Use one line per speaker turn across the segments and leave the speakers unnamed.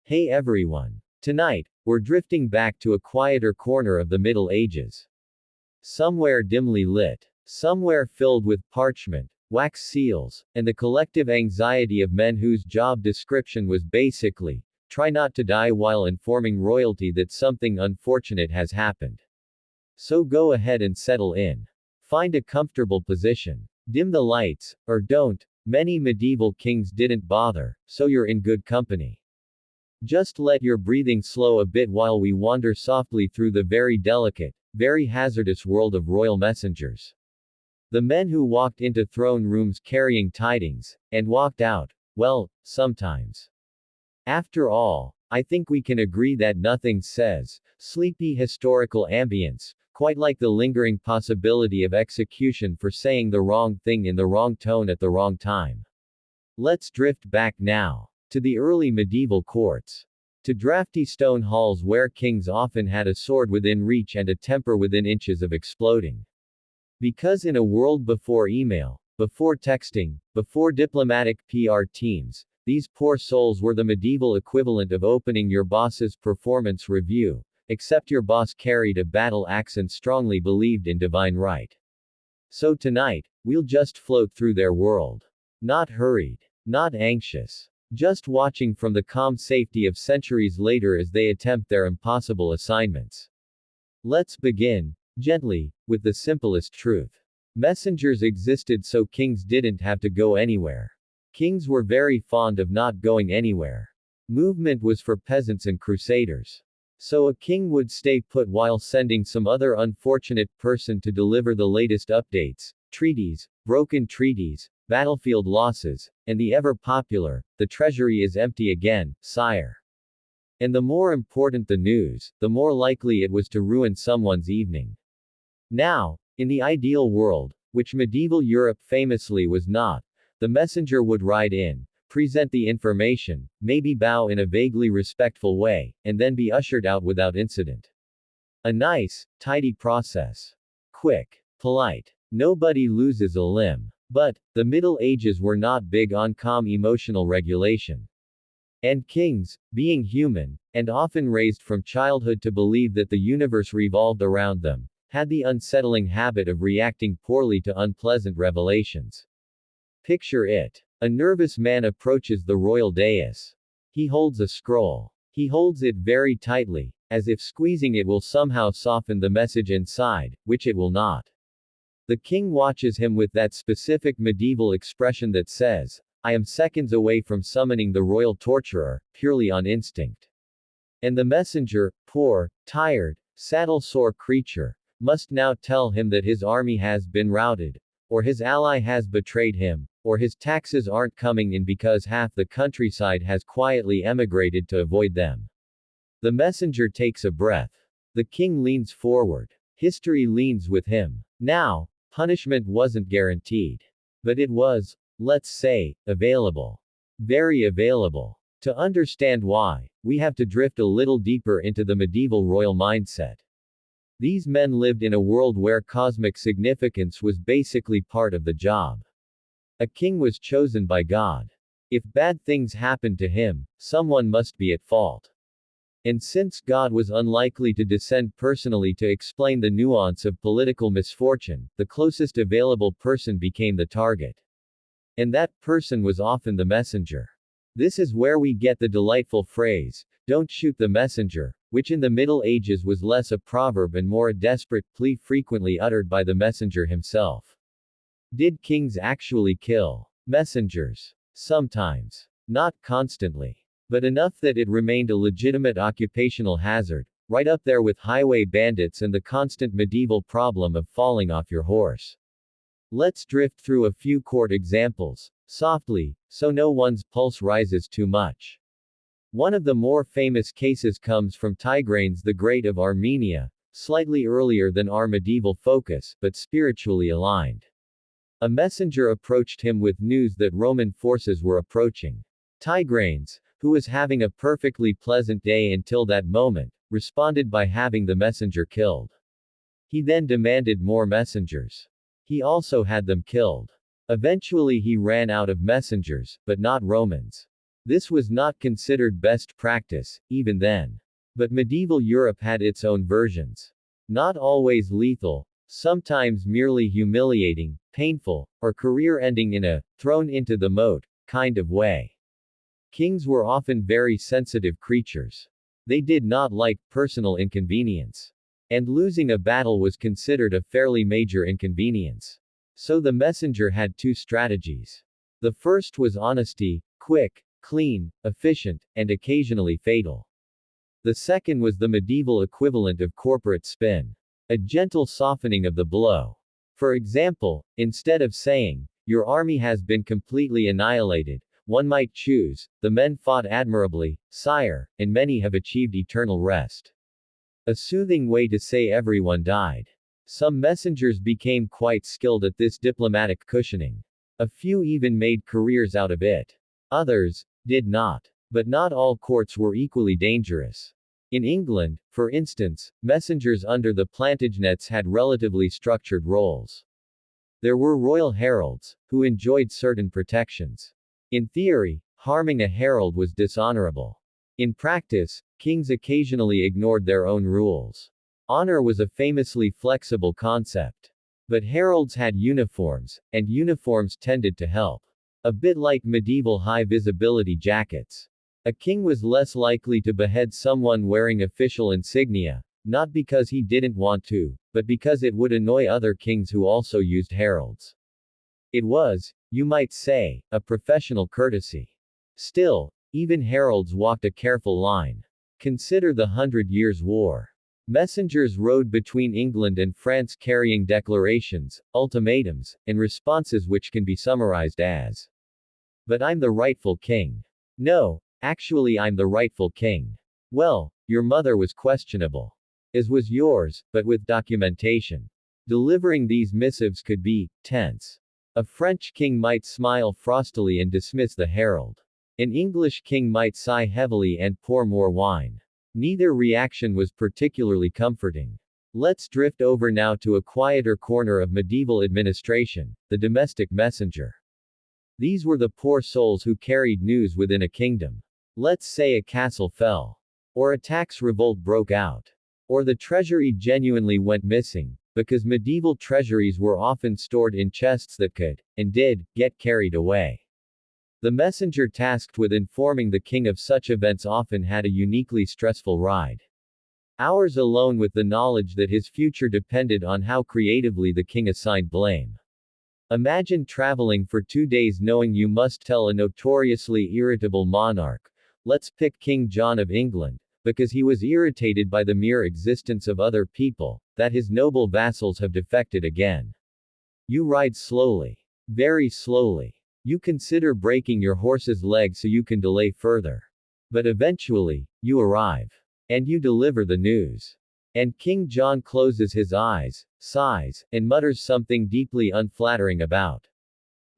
Hey everyone. Tonight, we're drifting back to a quieter corner of the Middle Ages. Somewhere dimly lit. Somewhere filled with parchment, wax seals, and the collective anxiety of men whose job description was basically, try not to die while informing royalty that something unfortunate has happened. So go ahead and settle in. Find a comfortable position. Dim the lights, or don't. Many medieval kings didn't bother, so you're in good company. Just let your breathing slow a bit while we wander softly through the very delicate, very hazardous world of royal messengers. The men who walked into throne rooms carrying tidings, and walked out, well, sometimes. After all, I think we can agree that nothing says sleepy historical ambience quite like the lingering possibility of execution for saying the wrong thing in the wrong tone at the wrong time. Let's drift back now to the early medieval courts. To drafty stone halls where kings often had a sword within reach and a temper within inches of exploding. Because in a world before email, before texting, before diplomatic PR teams, these poor souls were the medieval equivalent of opening your boss's performance review, except your boss carried a battle axe and strongly believed in divine right. So tonight, we'll just float through their world. Not hurried. Not anxious. Just watching from the calm safety of centuries later as they attempt their impossible assignments. Let's begin, gently, with the simplest truth. Messengers existed so kings didn't have to go anywhere. Kings were very fond of not going anywhere. Movement was for peasants and crusaders. So a king would stay put while sending some other unfortunate person to deliver the latest updates, treaties, broken treaties, battlefield losses, and the ever-popular, "The treasury is empty again, sire." And the more important the news, the more likely it was to ruin someone's evening. Now, in the ideal world, which medieval Europe famously was not, the messenger would ride in, present the information, maybe bow in a vaguely respectful way, and then be ushered out without incident. A nice, tidy process. Quick. Polite. Nobody loses a limb. But, the Middle Ages were not big on calm emotional regulation. And kings, being human, and often raised from childhood to believe that the universe revolved around them, had the unsettling habit of reacting poorly to unpleasant revelations. Picture it. A nervous man approaches the royal dais. He holds a scroll. He holds it very tightly, as if squeezing it will somehow soften the message inside, which it will not. The king watches him with that specific medieval expression that says, "I am seconds away from summoning the royal torturer, purely on instinct." And the messenger, poor, tired, saddle-sore creature, must now tell him that his army has been routed, or his ally has betrayed him, or his taxes aren't coming in because half the countryside has quietly emigrated to avoid them. The messenger takes a breath. The king leans forward. History leans with him. Now, punishment wasn't guaranteed. But it was, let's say, available. Very available. To understand why, we have to drift a little deeper into the medieval royal mindset. These men lived in a world where cosmic significance was basically part of the job. A king was chosen by God. If bad things happened to him, someone must be at fault. And since God was unlikely to descend personally to explain the nuance of political misfortune, the closest available person became the target. And that person was often the messenger. This is where we get the delightful phrase, "Don't shoot the messenger," which in the Middle Ages was less a proverb and more a desperate plea frequently uttered by the messenger himself. Did kings actually kill messengers? Sometimes. Not constantly. But enough that it remained a legitimate occupational hazard, right up there with highway bandits and the constant medieval problem of falling off your horse. Let's drift through a few court examples, softly, so no one's pulse rises too much. One of the more famous cases comes from Tigranes the Great of Armenia, slightly earlier than our medieval focus, but spiritually aligned. A messenger approached him with news that Roman forces were approaching. Tigranes, who was having a perfectly pleasant day until that moment, responded by having the messenger killed. He then demanded more messengers. He also had them killed. Eventually he ran out of messengers, but not Romans. This was not considered best practice, even then. But medieval Europe had its own versions. Not always lethal, sometimes merely humiliating, painful, or career-ending in a thrown into the moat kind of way. Kings were often very sensitive creatures. They did not like personal inconvenience. And losing a battle was considered a fairly major inconvenience. So the messenger had two strategies. The first was honesty, quick, clean, efficient, and occasionally fatal. The second was the medieval equivalent of corporate spin. A gentle softening of the blow. For example, instead of saying, "Your army has been completely annihilated," one might choose, "The men fought admirably, sire, and many have achieved eternal rest." A soothing way to say everyone died. Some messengers became quite skilled at this diplomatic cushioning. A few even made careers out of it. Others did not. But not all courts were equally dangerous. In England, for instance, messengers under the Plantagenets had relatively structured roles. There were royal heralds, who enjoyed certain protections. In theory, harming a herald was dishonorable. In practice, kings occasionally ignored their own rules. Honor was a famously flexible concept. But heralds had uniforms, and uniforms tended to help. A bit like medieval high-visibility jackets. A king was less likely to behead someone wearing official insignia, not because he didn't want to, but because it would annoy other kings who also used heralds. It was, you might say, a professional courtesy. Still, even heralds walked a careful line. Consider the 100 Years' War. Messengers rode between England and France carrying declarations, ultimatums, and responses which can be summarized as, "But I'm the rightful king." "No, actually I'm the rightful king." "Well, your mother was questionable." As was yours, but with documentation. Delivering these missives could be tense. A French king might smile frostily and dismiss the herald. An English king might sigh heavily and pour more wine. Neither reaction was particularly comforting. Let's drift over now to a quieter corner of medieval administration, the domestic messenger. These were the poor souls who carried news within a kingdom. Let's say a castle fell. Or a tax revolt broke out. Or the treasury genuinely went missing, because medieval treasuries were often stored in chests that could, and did, get carried away. The messenger tasked with informing the king of such events often had a uniquely stressful ride. Hours alone with the knowledge that his future depended on how creatively the king assigned blame. Imagine traveling for 2 days knowing you must tell a notoriously irritable monarch, let's pick King John of England, because he was irritated by the mere existence of other people, that his noble vassals have defected again. You ride slowly. Very slowly. You consider breaking your horse's leg so you can delay further. But eventually, you arrive. And you deliver the news. And King John closes his eyes, sighs, and mutters something deeply unflattering about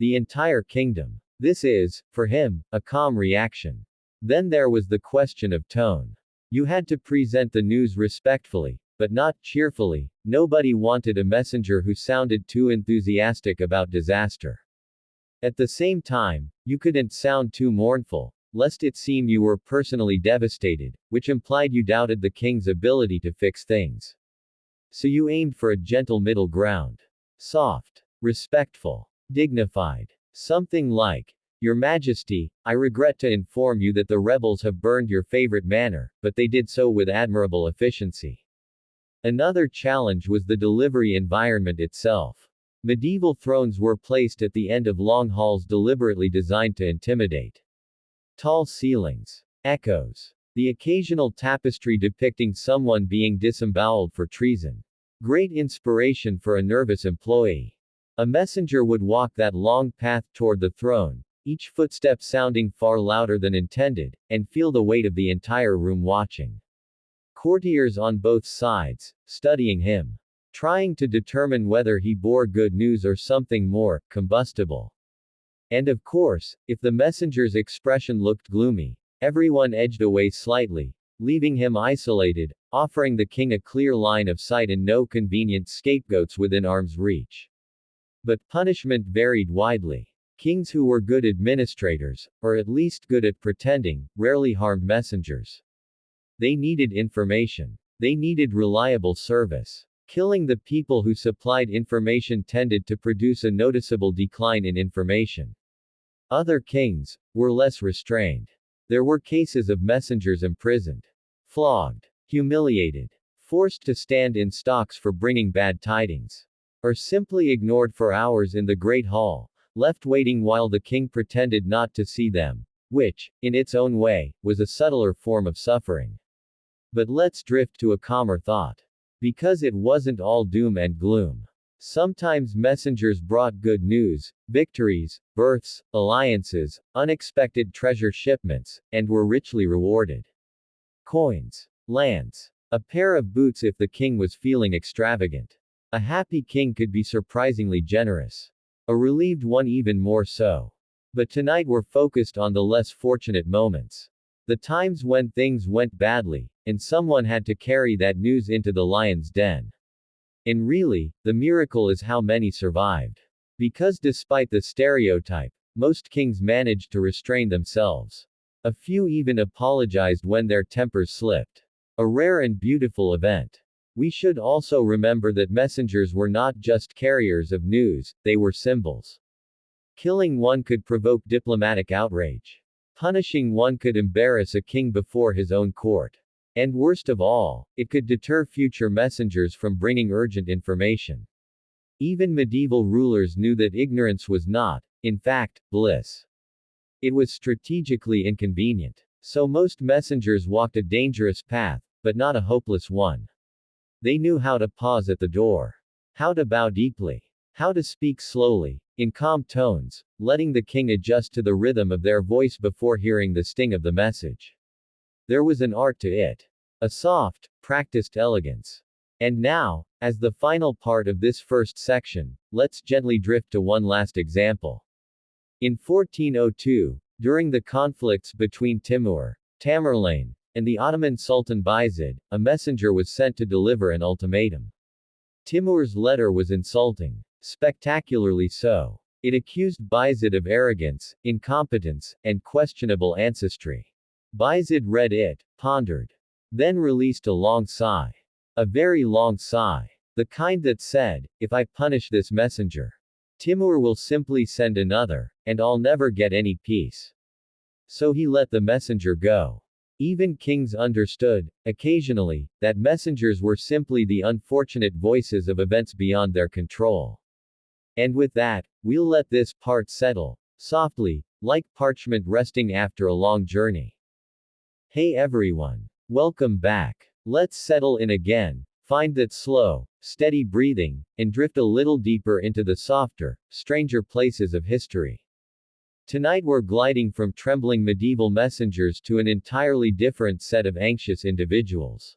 the entire kingdom. This is, for him, a calm reaction. Then there was the question of tone. You had to present the news respectfully, but not cheerfully. Nobody wanted a messenger who sounded too enthusiastic about disaster. At the same time, you couldn't sound too mournful, lest it seem you were personally devastated, which implied you doubted the king's ability to fix things. So you aimed for a gentle middle ground. Soft. Respectful. Dignified. Something like, "Your Majesty, I regret to inform you that the rebels have burned your favorite manor, but they did so with admirable efficiency." Another challenge was the delivery environment itself. Medieval thrones were placed at the end of long halls deliberately designed to intimidate. Tall ceilings. Echoes. The occasional tapestry depicting someone being disemboweled for treason. Great inspiration for a nervous employee. A messenger would walk that long path toward the throne, each footstep sounding far louder than intended, and feel the weight of the entire room watching. Courtiers on both sides, studying him. Trying to determine whether he bore good news or something more combustible. And of course, if the messenger's expression looked gloomy, everyone edged away slightly, leaving him isolated, offering the king a clear line of sight and no convenient scapegoats within arm's reach. But punishment varied widely. Kings who were good administrators, or at least good at pretending, rarely harmed messengers. They needed information. They needed reliable service. Killing the people who supplied information tended to produce a noticeable decline in information. Other kings were less restrained. There were cases of messengers imprisoned, flogged, humiliated, forced to stand in stocks for bringing bad tidings, or simply ignored for hours in the Great Hall, left waiting while the king pretended not to see them, which, in its own way, was a subtler form of suffering. But let's drift to a calmer thought. Because it wasn't all doom and gloom. Sometimes messengers brought good news, victories, births, alliances, unexpected treasure shipments, and were richly rewarded. Coins, lands, a pair of boots if the king was feeling extravagant. A happy king could be surprisingly generous. A relieved one even more so. But tonight we're focused on the less fortunate moments. The times when things went badly, and someone had to carry that news into the lion's den. And really, the miracle is how many survived. Because despite the stereotype, most kings managed to restrain themselves. A few even apologized when their tempers slipped. A rare and beautiful event. We should also remember that messengers were not just carriers of news, they were symbols. Killing one could provoke diplomatic outrage. Punishing one could embarrass a king before his own court. And worst of all, it could deter future messengers from bringing urgent information. Even medieval rulers knew that ignorance was not, in fact, bliss. It was strategically inconvenient. So most messengers walked a dangerous path, but not a hopeless one. They knew how to pause at the door. How to bow deeply. How to speak slowly, in calm tones, letting the king adjust to the rhythm of their voice before hearing the sting of the message. There was an art to it. A soft, practiced elegance. And now, as the final part of this first section, let's gently drift to one last example. In 1402, during the conflicts between Timur, Tamerlane, and the Ottoman Sultan Bayezid, a messenger was sent to deliver an ultimatum. Timur's letter was insulting. Spectacularly so. It accused Bayezid of arrogance, incompetence, and questionable ancestry. Bayezid read it, pondered. Then released a long sigh. A very long sigh. The kind that said, if I punish this messenger, Timur will simply send another, and I'll never get any peace. So he let the messenger go. Even kings understood, occasionally, that messengers were simply the unfortunate voices of events beyond their control. And with that, we'll let this part settle, softly, like parchment resting after a long journey. Hey everyone. Welcome back. Let's settle in again, find that slow, steady breathing, and drift a little deeper into the softer, stranger places of history. Tonight we're gliding from trembling medieval messengers to an entirely different set of anxious individuals.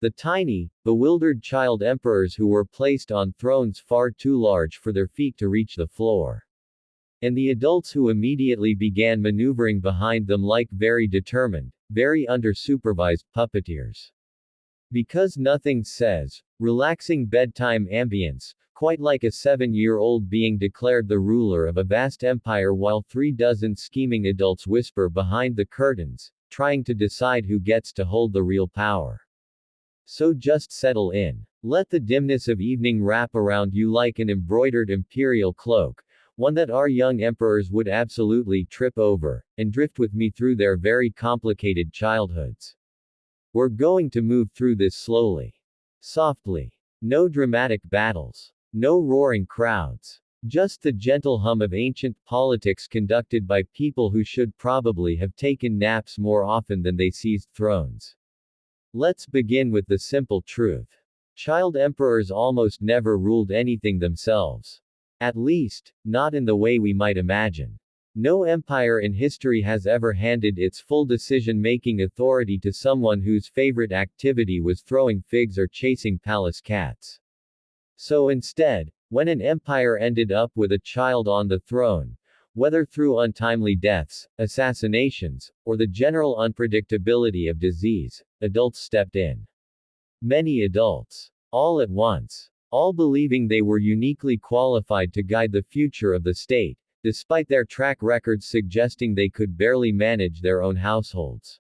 The tiny, bewildered child emperors who were placed on thrones far too large for their feet to reach the floor. And the adults who immediately began maneuvering behind them like very determined, very under-supervised puppeteers. Because nothing says, relaxing bedtime ambience, quite like a 7-year-old being declared the ruler of a vast empire while 36 scheming adults whisper behind the curtains, trying to decide who gets to hold the real power. So just settle in. Let the dimness of evening wrap around you like an embroidered imperial cloak, one that our young emperors would absolutely trip over, and drift with me through their very complicated childhoods. We're going to move through this slowly. Softly. No dramatic battles. No roaring crowds. Just the gentle hum of ancient politics conducted by people who should probably have taken naps more often than they seized thrones. Let's begin with the simple truth. Child emperors almost never ruled anything themselves. At least, not in the way we might imagine. No empire in history has ever handed its full decision-making authority to someone whose favorite activity was throwing figs or chasing palace cats. So instead, when an empire ended up with a child on the throne, whether through untimely deaths, assassinations, or the general unpredictability of disease, adults stepped in. Many adults. All at once. All believing they were uniquely qualified to guide the future of the state, despite their track records suggesting they could barely manage their own households.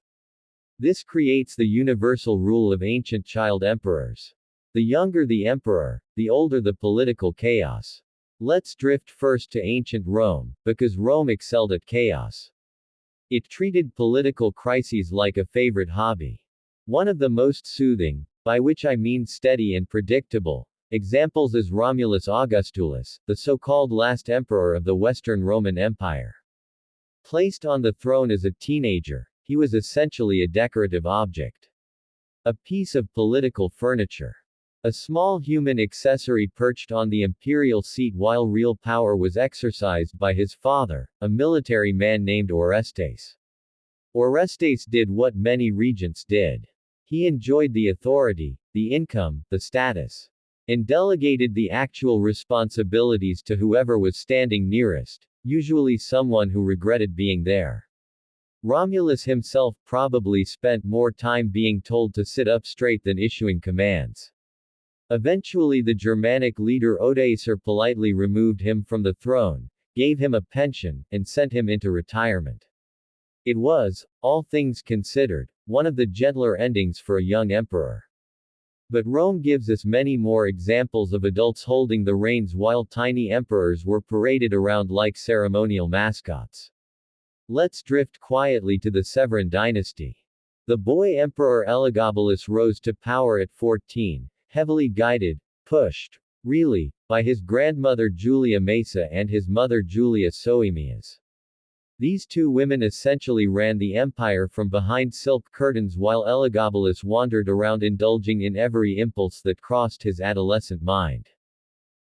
This creates the universal rule of ancient child emperors. The younger the emperor, the older the political chaos. Let's drift first to ancient Rome, because Rome excelled at chaos. It treated political crises like a favorite hobby. One of the most soothing, by which I mean steady and predictable, examples is Romulus Augustulus, the so-called last emperor of the Western Roman Empire. Placed on the throne as a teenager, he was essentially a decorative object. A piece of political furniture. A small human accessory perched on the imperial seat while real power was exercised by his father, a military man named Orestes. Orestes did what many regents did. He enjoyed the authority, the income, the status, and delegated the actual responsibilities to whoever was standing nearest, usually someone who regretted being there. Romulus himself probably spent more time being told to sit up straight than issuing commands. Eventually the Germanic leader Odoacer politely removed him from the throne, gave him a pension, and sent him into retirement. It was, all things considered, one of the gentler endings for a young emperor. But Rome gives us many more examples of adults holding the reins while tiny emperors were paraded around like ceremonial mascots. Let's drift quietly to the Severan dynasty. The boy emperor Elagabalus rose to power at 14, heavily guided, pushed, really, by his grandmother Julia Maesa and his mother Julia Soaemias. These two women essentially ran the empire from behind silk curtains while Elagabalus wandered around indulging in every impulse that crossed his adolescent mind.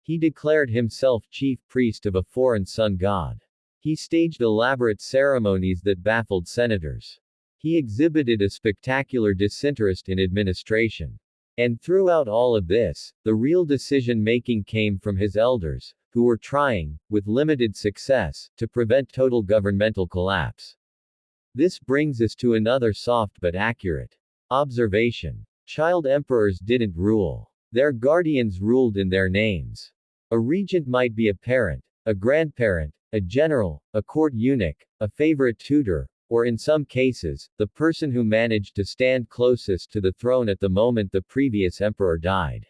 He declared himself chief priest of a foreign sun god. He staged elaborate ceremonies that baffled senators. He exhibited a spectacular disinterest in administration. And throughout all of this, the real decision-making came from his elders, who were trying, with limited success, to prevent total governmental collapse. This brings us to another soft but accurate observation. Child emperors didn't rule. Their guardians ruled in their names. A regent might be a parent, a grandparent, a general, a court eunuch, a favorite tutor, or in some cases, the person who managed to stand closest to the throne at the moment the previous emperor died.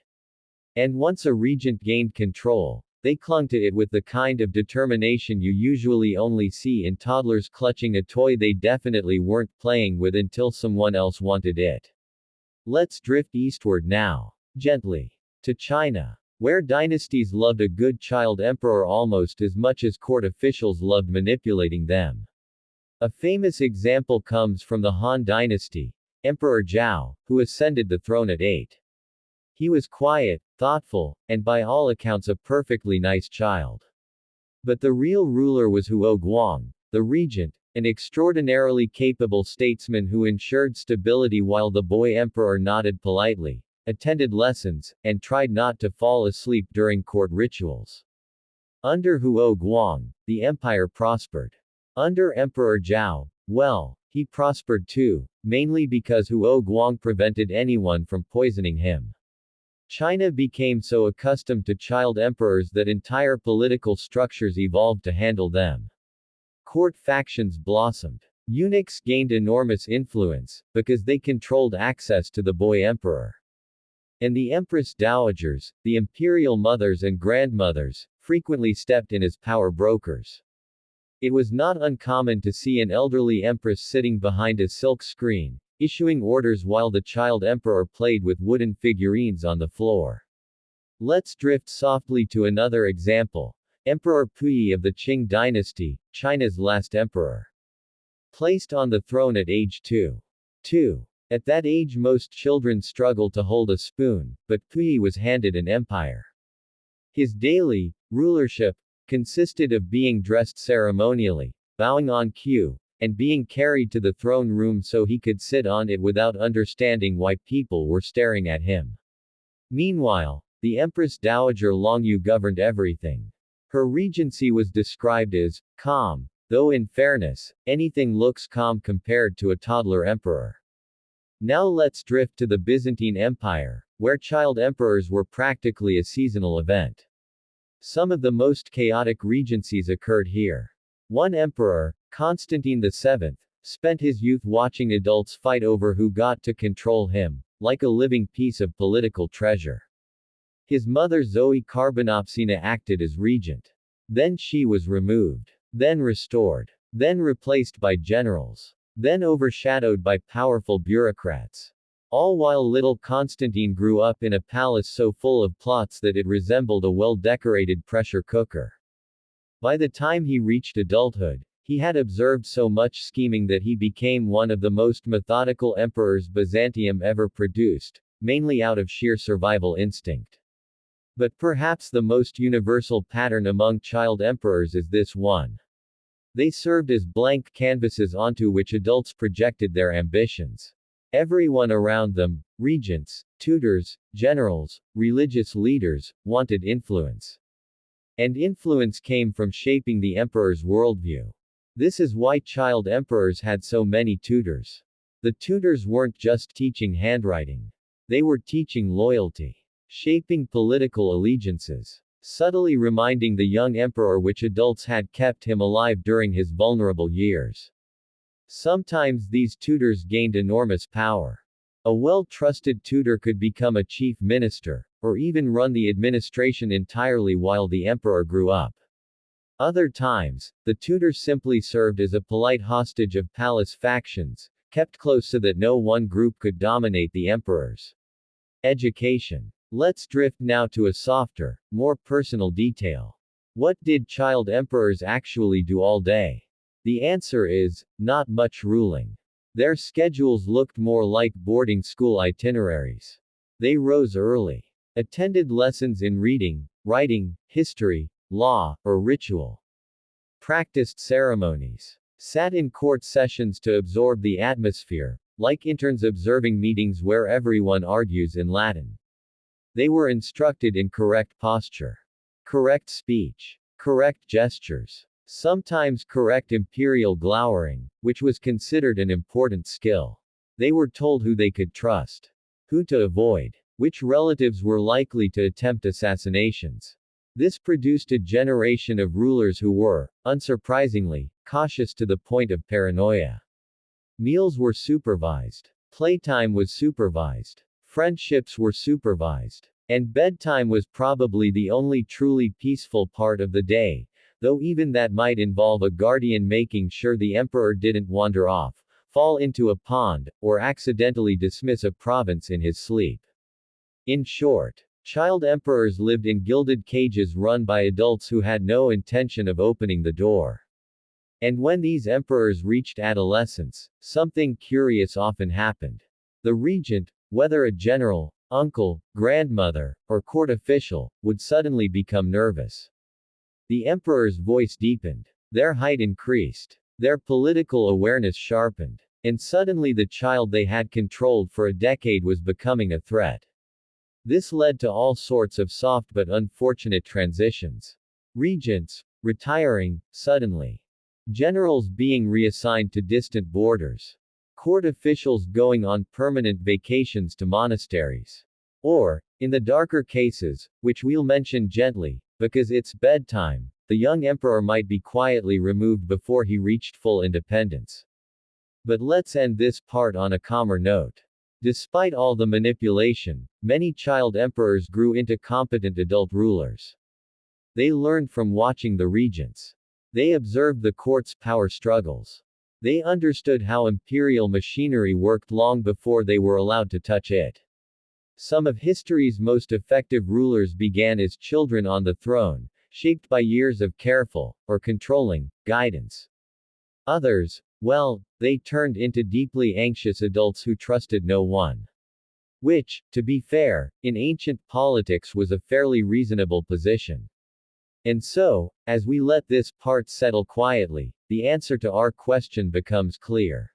And once a regent gained control, they clung to it with the kind of determination you usually only see in toddlers clutching a toy they definitely weren't playing with until someone else wanted it. Let's drift eastward now. Gently. To China. Where dynasties loved a good child emperor almost as much as court officials loved manipulating them. A famous example comes from the Han Dynasty, Emperor Zhao, who ascended the throne at 8. He was quiet, thoughtful, and by all accounts a perfectly nice child. But the real ruler was Huo Guang, the regent, an extraordinarily capable statesman who ensured stability while the boy emperor nodded politely, attended lessons, and tried not to fall asleep during court rituals. Under Huo Guang, the empire prospered. Under Emperor Zhao, well, he prospered too, mainly because Huo Guang prevented anyone from poisoning him. China became so accustomed to child emperors that entire political structures evolved to handle them. Court factions blossomed. Eunuchs gained enormous influence, because they controlled access to the boy emperor. And the empress dowagers, the imperial mothers and grandmothers, frequently stepped in as power brokers. It was not uncommon to see an elderly empress sitting behind a silk screen, issuing orders while the child emperor played with wooden figurines on the floor. Let's drift softly to another example. Emperor Puyi of the Qing dynasty, China's last emperor. Placed on the throne at age 2. At that age most children struggle to hold a spoon, but Puyi was handed an empire. His daily rulership consisted of being dressed ceremonially, bowing on cue, and being carried to the throne room so he could sit on it without understanding why people were staring at him. Meanwhile, the Empress Dowager Longyu governed everything. Her regency was described as calm, though in fairness, anything looks calm compared to a toddler emperor. Now let's drift to the Byzantine Empire, where child emperors were practically a seasonal event. Some of the most chaotic regencies occurred here. One emperor, Constantine VII, spent his youth watching adults fight over who got to control him, like a living piece of political treasure. His mother Zoe Carbonopsina acted as regent. Then she was removed. Then restored. Then replaced by generals. Then overshadowed by powerful bureaucrats. All while little Constantine grew up in a palace so full of plots that it resembled a well-decorated pressure cooker. By the time he reached adulthood, he had observed so much scheming that he became one of the most methodical emperors Byzantium ever produced, mainly out of sheer survival instinct. But perhaps the most universal pattern among child emperors is this one. They served as blank canvases onto which adults projected their ambitions. Everyone around them, regents, tutors, generals, religious leaders, wanted influence. And influence came from shaping the emperor's worldview. This is why child emperors had so many tutors. The tutors weren't just teaching handwriting. They were teaching loyalty. Shaping political allegiances. Subtly reminding the young emperor which adults had kept him alive during his vulnerable years. Sometimes these tutors gained enormous power. A well-trusted tutor could become a chief minister, or even run the administration entirely while the emperor grew up. Other times, the tutor simply served as a polite hostage of palace factions, kept close so that no one group could dominate the emperor's education. Let's drift now to a softer, more personal detail. What did child emperors actually do all day? The answer is, not much ruling. Their schedules looked more like boarding school itineraries. They rose early, attended lessons in reading, writing, history, law, or ritual, practiced ceremonies, sat in court sessions to absorb the atmosphere, like interns observing meetings where everyone argues in Latin. They were instructed in correct posture, correct speech, correct gestures, sometimes correct imperial glowering, which was considered an important skill. They were told who they could trust, who to avoid, which relatives were likely to attempt assassinations. This produced a generation of rulers who were, unsurprisingly, cautious to the point of paranoia. Meals were supervised. Playtime was supervised. Friendships were supervised. And bedtime was probably the only truly peaceful part of the day, though even that might involve a guardian making sure the emperor didn't wander off, fall into a pond, or accidentally dismiss a province in his sleep. In short, child emperors lived in gilded cages run by adults who had no intention of opening the door. And when these emperors reached adolescence, something curious often happened. The regent, whether a general, uncle, grandmother, or court official, would suddenly become nervous. The emperor's voice deepened. Their height increased. Their political awareness sharpened. And suddenly the child they had controlled for a decade was becoming a threat. This led to all sorts of soft but unfortunate transitions. Regents retiring suddenly. Generals being reassigned to distant borders. Court officials going on permanent vacations to monasteries. Or, in the darker cases, which we'll mention gently, because it's bedtime, the young emperor might be quietly removed before he reached full independence. But let's end this part on a calmer note. Despite all the manipulation, many child emperors grew into competent adult rulers. They learned from watching the regents. They observed the court's power struggles. They understood how imperial machinery worked long before they were allowed to touch it. Some of history's most effective rulers began as children on the throne, shaped by years of careful, or controlling, guidance. Others, well, they turned into deeply anxious adults who trusted no one. Which, to be fair, in ancient politics was a fairly reasonable position. And so, as we let this part settle quietly, the answer to our question becomes clear.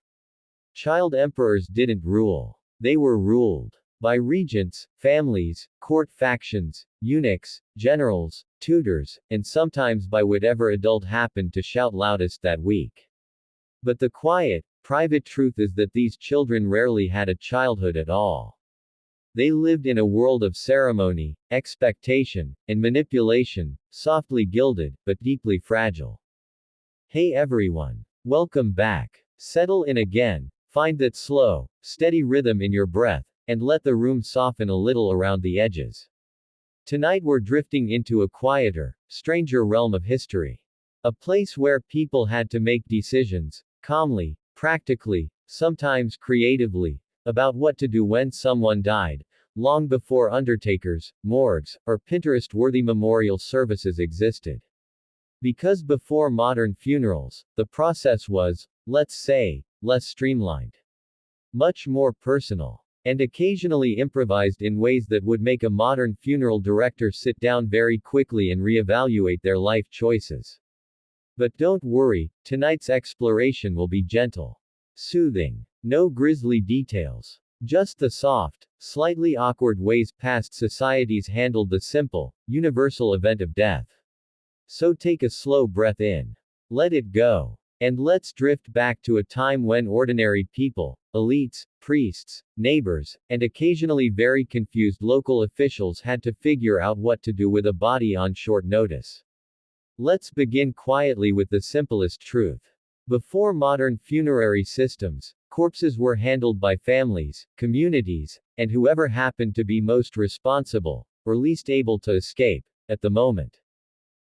Child emperors didn't rule. They were ruled by regents, families, court factions, eunuchs, generals, tutors, and sometimes by whatever adult happened to shout loudest that week. But the quiet, private truth is that these children rarely had a childhood at all. They lived in a world of ceremony, expectation, and manipulation, softly gilded, but deeply fragile. Hey everyone. Welcome back. Settle in again, find that slow, steady rhythm in your breath, and let the room soften a little around the edges. Tonight we're drifting into a quieter, stranger realm of history. A place where people had to make decisions, calmly, practically, sometimes creatively, about what to do when someone died, long before undertakers, morgues, or Pinterest-worthy memorial services existed. Because before modern funerals, the process was, let's say, less streamlined, much more personal, and occasionally improvised in ways that would make a modern funeral director sit down very quickly and reevaluate their life choices. But don't worry, tonight's exploration will be gentle, soothing. No grisly details. Just the soft, slightly awkward ways past societies handled the simple, universal event of death. So take a slow breath in. Let it go. And let's drift back to a time when ordinary people, elites, priests, neighbors, and occasionally very confused local officials had to figure out what to do with a body on short notice. Let's begin quietly with the simplest truth. Before modern funerary systems, corpses were handled by families, communities, and whoever happened to be most responsible, or least able to escape, at the moment.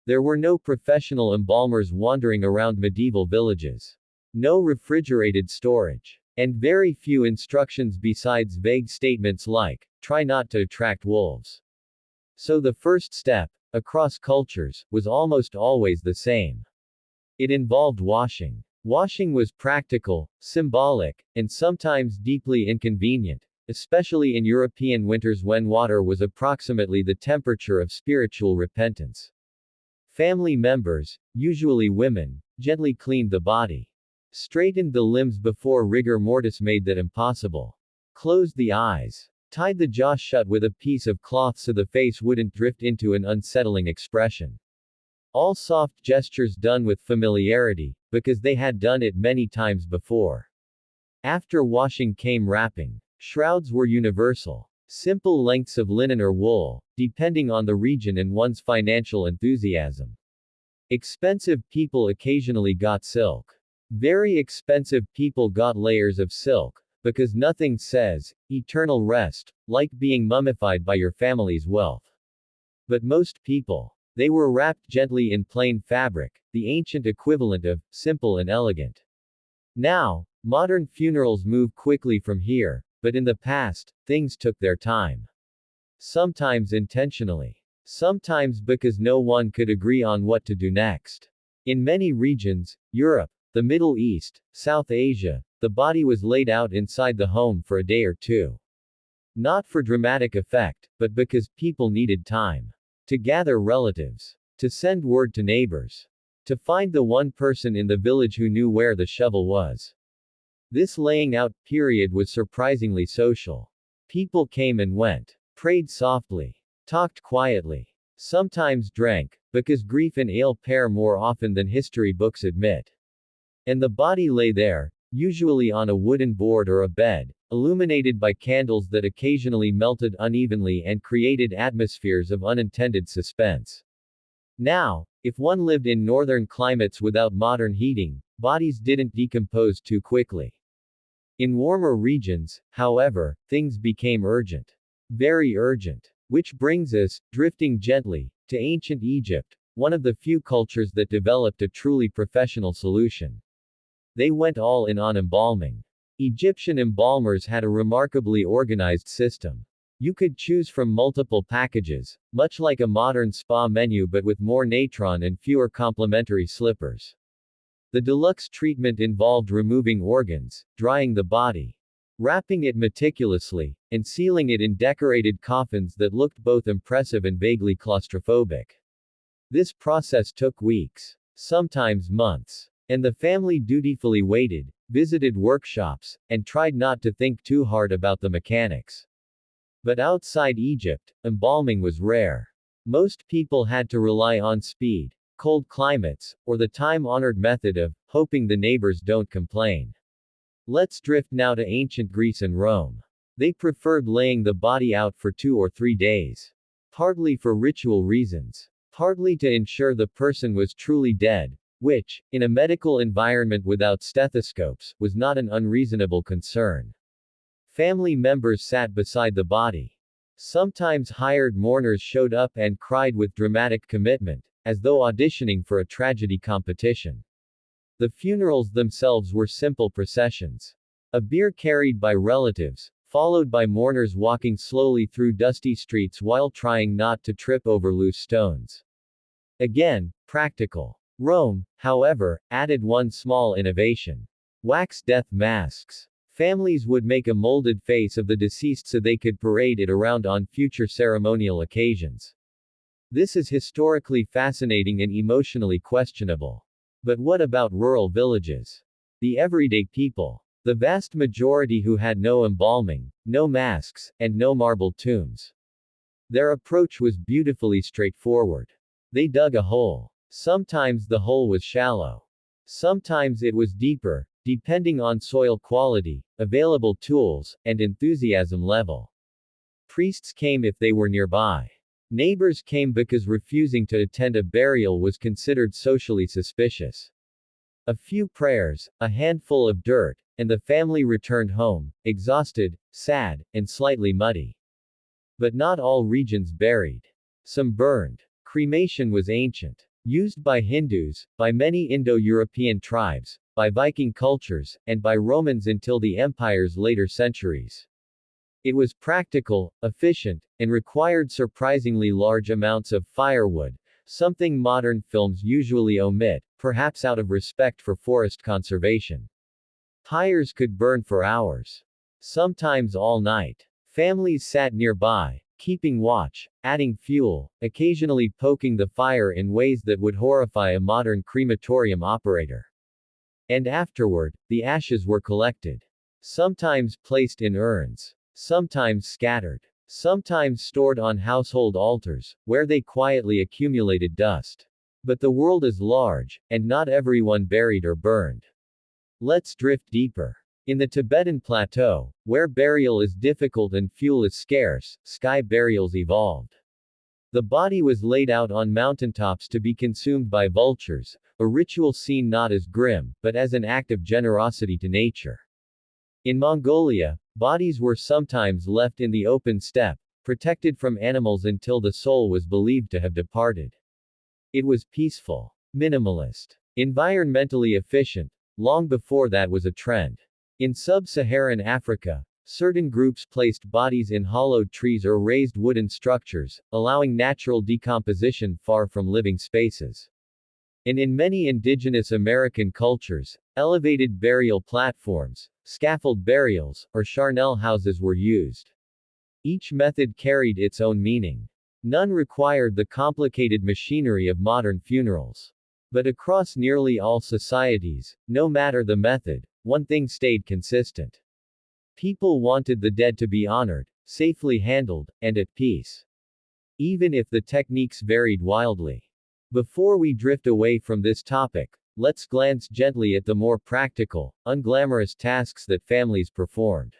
There were no professional embalmers wandering around medieval villages. No refrigerated storage. And very few instructions besides vague statements like, try not to attract wolves. So the first step, across cultures, was almost always the same. It involved washing. Washing was practical, symbolic, and sometimes deeply inconvenient, especially in European winters when water was approximately the temperature of spiritual repentance. Family members, usually women, gently cleaned the body. Straightened the limbs before rigor mortis made that impossible. Closed the eyes. Tied the jaw shut with a piece of cloth so the face wouldn't drift into an unsettling expression. All soft gestures done with familiarity, because they had done it many times before. After washing came wrapping. Shrouds were universal. Simple lengths of linen or wool, depending on the region and one's financial enthusiasm. Expensive people occasionally got silk. Very expensive people got layers of silk, because nothing says eternal rest like being mummified by your family's wealth. But most people, they were wrapped gently in plain fabric, the ancient equivalent of simple and elegant. Now, modern funerals move quickly from here, but in the past, things took their time. Sometimes intentionally. Sometimes because no one could agree on what to do next. In many regions, Europe, the Middle East, South Asia, the body was laid out inside the home for a day or two. Not for dramatic effect, but because people needed time. To gather relatives. To send word to neighbors. To find the one person in the village who knew where the shovel was. This laying out period was surprisingly social. People came and went. Prayed softly. Talked quietly. Sometimes drank, because grief and ale pair more often than history books admit. And the body lay there, usually on a wooden board or a bed, illuminated by candles that occasionally melted unevenly and created atmospheres of unintended suspense. Now, if one lived in northern climates without modern heating, bodies didn't decompose too quickly. In warmer regions, however, things became urgent. Very urgent. Which brings us, drifting gently, to ancient Egypt, one of the few cultures that developed a truly professional solution. They went all in on embalming. Egyptian embalmers had a remarkably organized system. You could choose from multiple packages, much like a modern spa menu but with more natron and fewer complimentary slippers. The deluxe treatment involved removing organs, drying the body, wrapping it meticulously, and sealing it in decorated coffins that looked both impressive and vaguely claustrophobic. This process took weeks, sometimes months. And the family dutifully waited, visited workshops, and tried not to think too hard about the mechanics. But outside Egypt, embalming was rare. Most people had to rely on speed, cold climates, or the time-honored method of hoping the neighbors don't complain. Let's drift now to ancient Greece and Rome. They preferred laying the body out for 2 or 3 days. Partly for ritual reasons. Partly to ensure the person was truly dead, which, in a medical environment without stethoscopes, was not an unreasonable concern. Family members sat beside the body. Sometimes hired mourners showed up and cried with dramatic commitment, as though auditioning for a tragedy competition. The funerals themselves were simple processions. A bier carried by relatives, followed by mourners walking slowly through dusty streets while trying not to trip over loose stones. Again, practical. Rome, however, added one small innovation. Wax death masks. Families would make a molded face of the deceased so they could parade it around on future ceremonial occasions. This is historically fascinating and emotionally questionable. But what about rural villages? The everyday people. The vast majority who had no embalming, no masks, and no marble tombs. Their approach was beautifully straightforward. They dug a hole. Sometimes the hole was shallow. Sometimes it was deeper, depending on soil quality, available tools, and enthusiasm level. Priests came if they were nearby. Neighbors came because refusing to attend a burial was considered socially suspicious. A few prayers, a handful of dirt, and the family returned home, exhausted, sad, and slightly muddy. But not all regions buried. Some burned. Cremation was ancient. Used by Hindus, by many Indo-European tribes, by Viking cultures, and by Romans until the empire's later centuries. It was practical, efficient, and required surprisingly large amounts of firewood, something modern films usually omit, perhaps out of respect for forest conservation. Pyres could burn for hours. Sometimes all night. Families sat nearby, keeping watch, adding fuel, occasionally poking the fire in ways that would horrify a modern crematorium operator. And afterward, the ashes were collected. Sometimes placed in urns. Sometimes scattered. Sometimes stored on household altars, where they quietly accumulated dust. But the world is large, and not everyone buried or burned. Let's drift deeper. In the Tibetan Plateau, where burial is difficult and fuel is scarce, sky burials evolved. The body was laid out on mountaintops to be consumed by vultures, a ritual seen not as grim, but as an act of generosity to nature. In Mongolia, bodies were sometimes left in the open steppe, protected from animals until the soul was believed to have departed. It was peaceful, minimalist, environmentally efficient. Long before that was a trend. In sub-Saharan Africa, certain groups placed bodies in hollowed trees or raised wooden structures, allowing natural decomposition far from living spaces. And in many indigenous American cultures, elevated burial platforms, scaffold burials, or charnel houses were used. Each method carried its own meaning. None required the complicated machinery of modern funerals. But across nearly all societies, no matter the method, one thing stayed consistent. People wanted the dead to be honored, safely handled, and at peace. Even if the techniques varied wildly. Before we drift away from this topic, let's glance gently at the more practical, unglamorous tasks that families performed.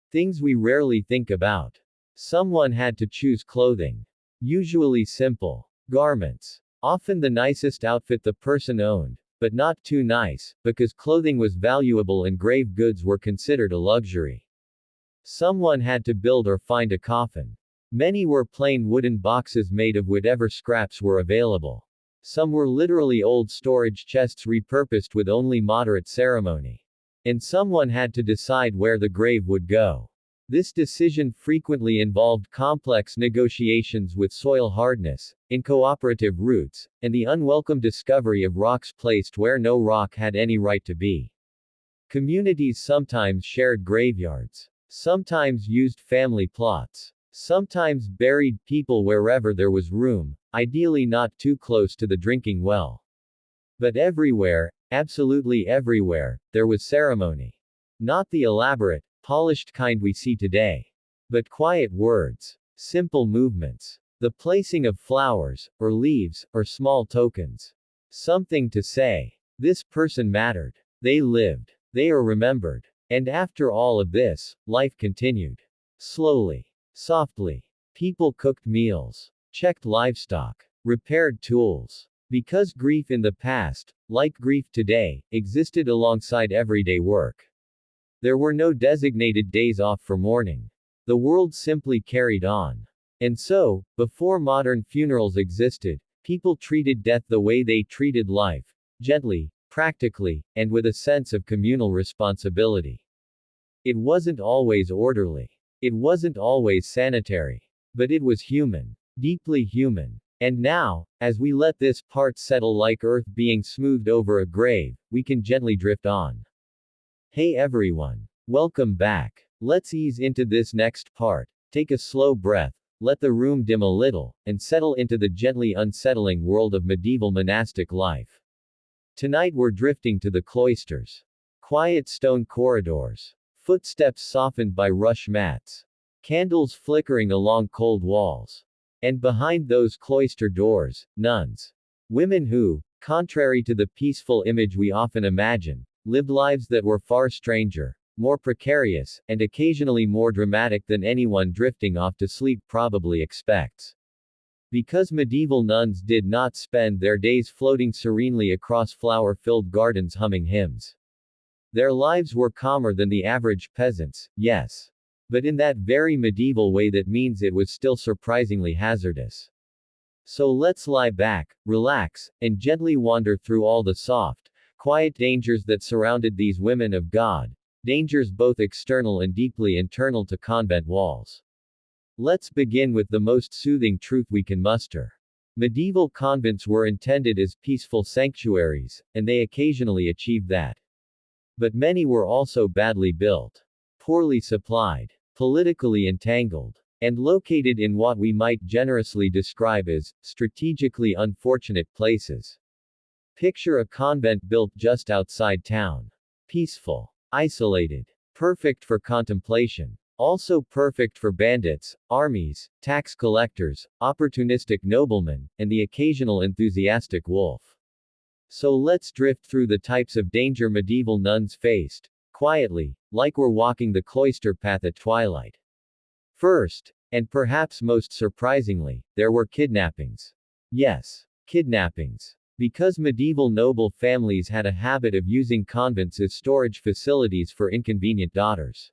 Things we rarely think about. Someone had to choose clothing. Usually simple garments. Often the nicest outfit the person owned, but not too nice, because clothing was valuable and grave goods were considered a luxury. Someone had to build or find a coffin. Many were plain wooden boxes made of whatever scraps were available. Some were literally old storage chests repurposed with only moderate ceremony. And someone had to decide where the grave would go. This decision frequently involved complex negotiations with soil hardness, incooperative roots, and the unwelcome discovery of rocks placed where no rock had any right to be. Communities sometimes shared graveyards. Sometimes used family plots. Sometimes buried people wherever there was room, ideally not too close to the drinking well. But everywhere, absolutely everywhere, there was ceremony. Not the elaborate, polished kind we see today. But quiet words. Simple movements. The placing of flowers, or leaves, or small tokens. Something to say. This person mattered. They lived. They are remembered. And after all of this, life continued. Slowly. Softly. People cooked meals, checked livestock, repaired tools. Because grief in the past, like grief today, existed alongside everyday work. There were no designated days off for mourning. The world simply carried on. And so, before modern funerals existed, people treated death the way they treated life, gently, practically, and with a sense of communal responsibility. It wasn't always orderly. It wasn't always sanitary. But it was human. Deeply human. And now, as we let this part settle like earth being smoothed over a grave, we can gently drift on. Hey everyone. Welcome back. Let's ease into this next part. Take a slow breath, let the room dim a little, and settle into the gently unsettling world of medieval monastic life. Tonight we're drifting to the cloisters. Quiet stone corridors. Footsteps softened by rush mats. Candles flickering along cold walls. And behind those cloister doors, nuns. Women who, contrary to the peaceful image we often imagine, lived lives that were far stranger, more precarious, and occasionally more dramatic than anyone drifting off to sleep probably expects. Because medieval nuns did not spend their days floating serenely across flower-filled gardens humming hymns. Their lives were calmer than the average peasant's, yes. But in that very medieval way that means it was still surprisingly hazardous. So let's lie back, relax, and gently wander through all the soft, quiet dangers that surrounded these women of God, dangers both external and deeply internal to convent walls. Let's begin with the most soothing truth we can muster. Medieval convents were intended as peaceful sanctuaries, and they occasionally achieved that. But many were also badly built, poorly supplied, politically entangled, and located in what we might generously describe as strategically unfortunate places. Picture a convent built just outside town. Peaceful, isolated, perfect for contemplation. Also perfect for bandits, armies, tax collectors, opportunistic noblemen, and the occasional enthusiastic wolf. So let's drift through the types of danger medieval nuns faced, quietly, like we're walking the cloister path at twilight. First, and perhaps most surprisingly, there were kidnappings. Yes, kidnappings. Because medieval noble families had a habit of using convents as storage facilities for inconvenient daughters,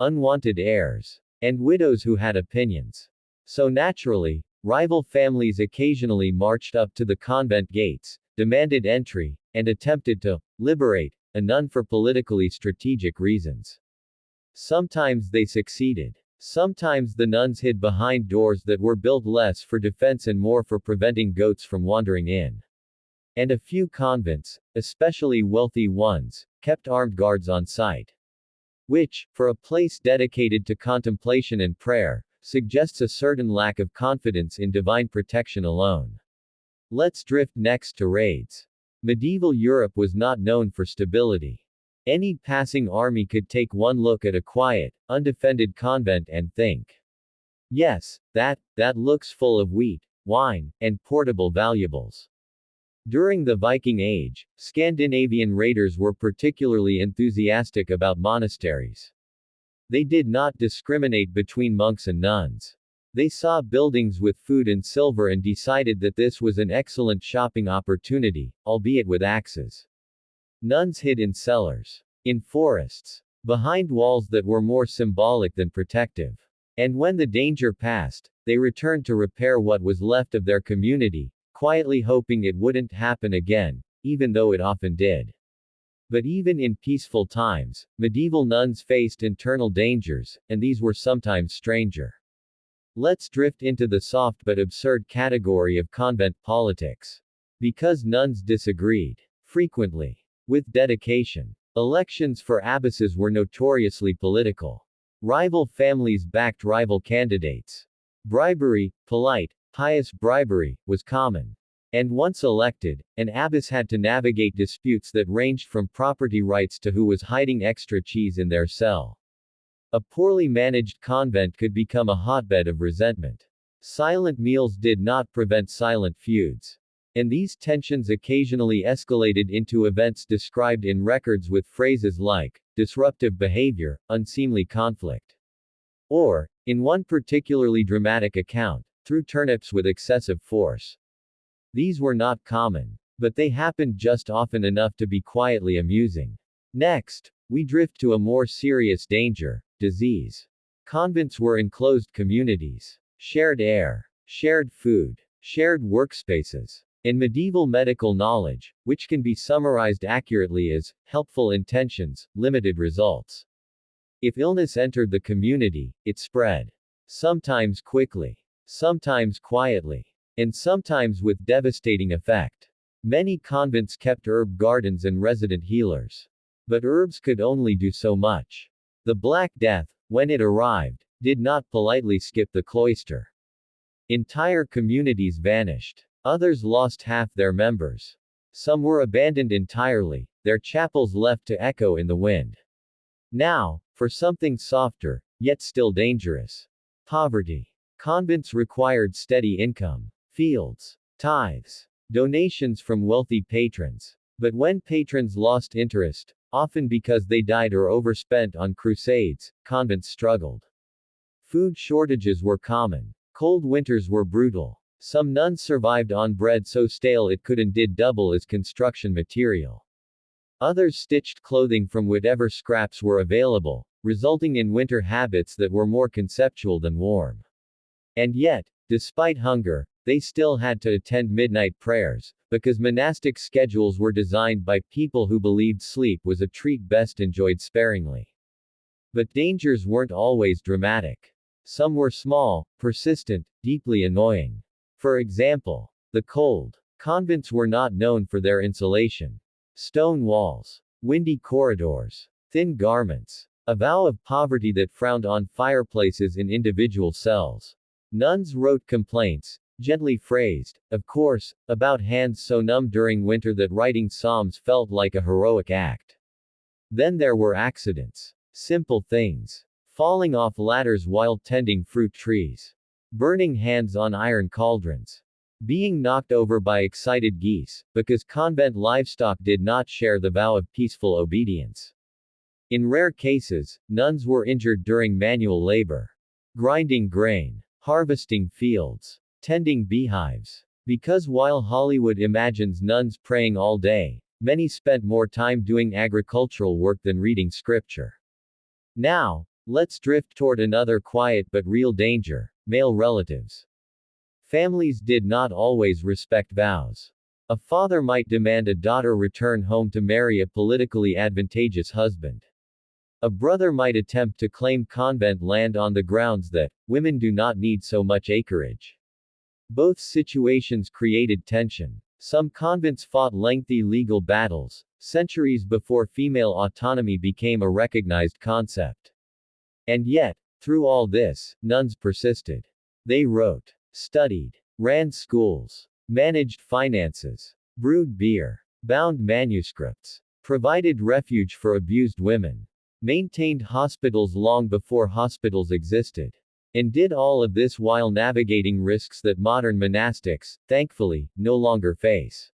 unwanted heirs, and widows who had opinions. So naturally, rival families occasionally marched up to the convent gates, demanded entry, and attempted to liberate a nun for politically strategic reasons. Sometimes they succeeded. Sometimes the nuns hid behind doors that were built less for defense and more for preventing goats from wandering in. And a few convents, especially wealthy ones, kept armed guards on site. Which, for a place dedicated to contemplation and prayer, suggests a certain lack of confidence in divine protection alone. Let's drift next to raids. Medieval Europe was not known for stability. Any passing army could take one look at a quiet, undefended convent and think, yes, that looks full of wheat, wine, and portable valuables. During the Viking Age, Scandinavian raiders were particularly enthusiastic about monasteries. They did not discriminate between monks and nuns. They saw buildings with food and silver and decided that this was an excellent shopping opportunity, albeit with axes. Nuns hid in cellars, in forests, behind walls that were more symbolic than protective. And when the danger passed, they returned to repair what was left of their community, quietly hoping it wouldn't happen again, even though it often did. But even in peaceful times, medieval nuns faced internal dangers, and these were sometimes stranger. Let's drift into the soft but absurd category of convent politics. Because nuns disagreed, frequently, with dedication. Elections for abbesses were notoriously political. Rival families backed rival candidates. Bribery, polite, pious bribery, was common. And once elected, an abbess had to navigate disputes that ranged from property rights to who was hiding extra cheese in their cell. A poorly managed convent could become a hotbed of resentment. Silent meals did not prevent silent feuds. And these tensions occasionally escalated into events described in records with phrases like, disruptive behavior, unseemly conflict. Or, in one particularly dramatic account, threw turnips with excessive force. These were not common. But they happened just often enough to be quietly amusing. Next, we drift to a more serious danger, disease. Convents were enclosed communities. Shared air, shared food, shared workspaces. In medieval medical knowledge, which can be summarized accurately as helpful intentions, limited results. If illness entered the community, it spread. Sometimes quickly, sometimes quietly, and sometimes with devastating effect. Many convents kept herb gardens and resident healers. But herbs could only do so much. The Black Death, when it arrived, did not politely skip the cloister. Entire communities vanished. Others lost half their members. Some were abandoned entirely, their chapels left to echo in the wind. Now, for something softer, yet still dangerous. Poverty. Convents required steady income. Fields. Tithes. Donations from wealthy patrons. But when patrons lost interest, often because they died or overspent on crusades, convents struggled. Food shortages were common. Cold winters were brutal. Some nuns survived on bread so stale it could and did double as construction material. Others stitched clothing from whatever scraps were available, resulting in winter habits that were more conceptual than warm. And yet, despite hunger, they still had to attend midnight prayers, because monastic schedules were designed by people who believed sleep was a treat best enjoyed sparingly. But dangers weren't always dramatic. Some were small, persistent, deeply annoying. For example, the cold. Convents were not known for their insulation. Stone walls, windy corridors, thin garments. A vow of poverty that frowned on fireplaces in individual cells. Nuns wrote complaints, gently phrased, of course, about hands so numb during winter that writing psalms felt like a heroic act. Then there were accidents. Simple things. Falling off ladders while tending fruit trees. Burning hands on iron cauldrons. Being knocked over by excited geese, because convent livestock did not share the vow of peaceful obedience. In rare cases, nuns were injured during manual labor. Grinding grain. Harvesting fields. Tending beehives. Because while Hollywood imagines nuns praying all day, many spent more time doing agricultural work than reading scripture. Now, let's drift toward another quiet but real danger, male relatives. Families did not always respect vows. A father might demand a daughter return home to marry a politically advantageous husband. A brother might attempt to claim convent land on the grounds that women do not need so much acreage. Both situations created tension. Some convents fought lengthy legal battles, centuries before female autonomy became a recognized concept. And yet, through all this, nuns persisted. They wrote, studied, ran schools, managed finances, brewed beer, bound manuscripts, provided refuge for abused women, maintained hospitals long before hospitals existed, and did all of this while navigating risks that modern monastics, thankfully, no longer face.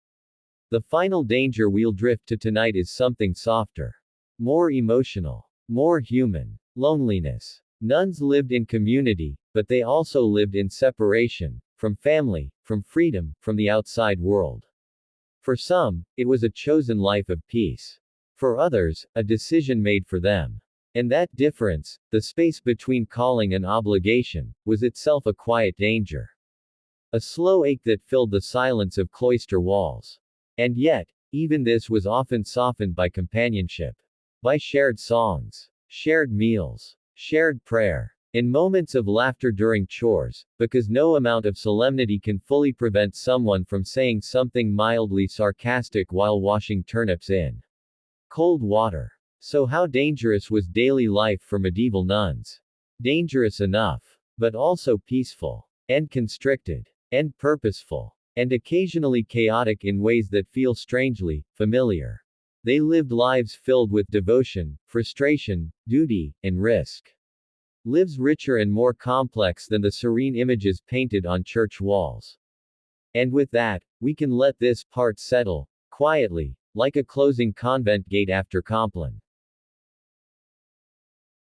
The final danger we'll drift to tonight is something softer. More emotional. More human. Loneliness. Nuns lived in community, but they also lived in separation, from family, from freedom, from the outside world. For some, it was a chosen life of peace. For others, a decision made for them. And that difference, the space between calling and obligation, was itself a quiet danger. A slow ache that filled the silence of cloister walls. And yet, even this was often softened by companionship. By shared songs, shared meals, shared prayer, in moments of laughter during chores, because no amount of solemnity can fully prevent someone from saying something mildly sarcastic while washing turnips in cold water. So how dangerous was daily life for medieval nuns? Dangerous enough, but also peaceful, and constricted, and purposeful, and occasionally chaotic in ways that feel strangely familiar. They lived lives filled with devotion, frustration, duty, and risk. Lives richer and more complex than the serene images painted on church walls. And with that, we can let this part settle, quietly, like a closing convent gate after Compline.